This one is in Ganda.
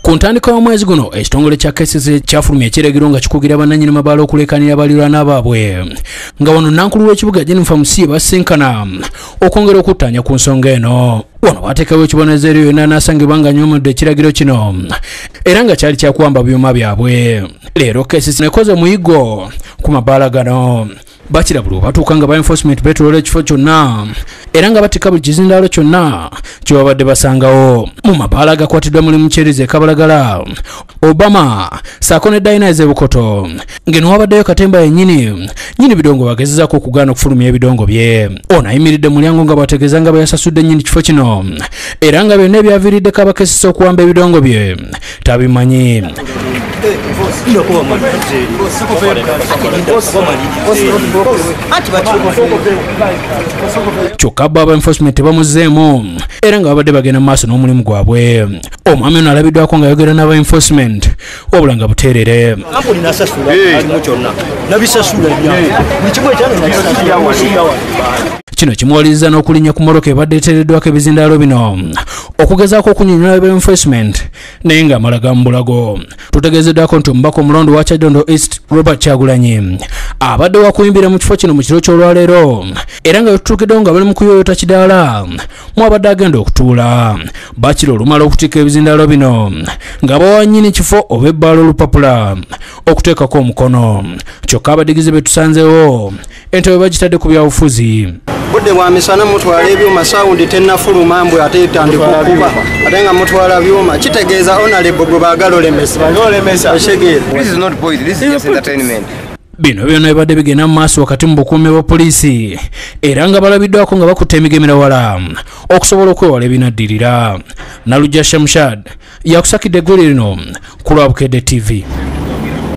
Ku ntandikwa y'omwezi guno ekitongole kya KCC kyafulumya ekiragiro nga kikugira bannannyini mabaala okulekanira abaliraanwa baabwe nga wano nankulu w'ekibuga Jennifer Musie basinkana okwongera okuttaanya ku nsonga eno. Wano bateekawo ekibonerezo yonna n'asangibwa nga anyoomodde ekiragiro kino era nga kyali kyakuwamba byuma byabwe. Leero KCC nekoze muyigo ku mabaala gano. Bakirabula batuuka nga ba enforcement beetoloola ekifo kyonna era nga batika buli kizindaalo kyonna kye babadde basangawo mu mabaala agakwatiddwa mulimu Kyerize Kabalagala, Obama ssaako ne Dayina ez'Ebukoto ng'eno wabaddeyo Katemba yennyini bidongo bagezezaako okugaana okufulumya ebidongo bye. Ono ayimiridde mulyango nga bategeeza nga bayasasudde nnyini kifo kino era nga byonna ebyaviiriddeko abakesisi okuwamba ebidongo bye tabimanyi. Kyokka aba enforcement tebamuzeemu era nga babadde bagenda maaso n'omulimu gwabwe. Omwami ono alabiddwako ng'ayogera n'aba enforcement wabula nga buteerere. Kino kimuwaliriza n'okulinnya ku mmoloka ebadde eteereddwako ebizindaalo bino okugezaako okunnyonnyola aba enforcement naye ng'amala ga mu bulago. Tutegeezeddwako nti omubaka omulondo wa Kyadondo East Robert Kyagulanyi abadde wakuyimbira mu kifo kino mu kiro ky'olwaleero era nga wetutuukiddewo nga bali mu kuyooyota kidaala mwabadde agenda okutuula. Bakiro olumala okutikka ebizindaalo bino nga bawa nnyini kifo oba ebbaala olupapula okuteekako omukono. Kyokka abadigize be tusanzeewo entebe bagitadde ku byabufuzi. Budde bwa misana mutwala ebyuma sawundi tennafuluma mbwe ate etandika okuba ate nga mutwala byuma kitegeeza honorable gwe baagala olemesa. This is not boys, this is just entertainment. Bino byonna bibadde bigenda mu maaso wakati mu bukuumi bwa poliisi era nga balabiddwako nga bakutte emigemera wala okusobola okwewala ebinaddirira. Nalujja Shamshad yakusakidde eggweri lino ku Lwabukedde TV.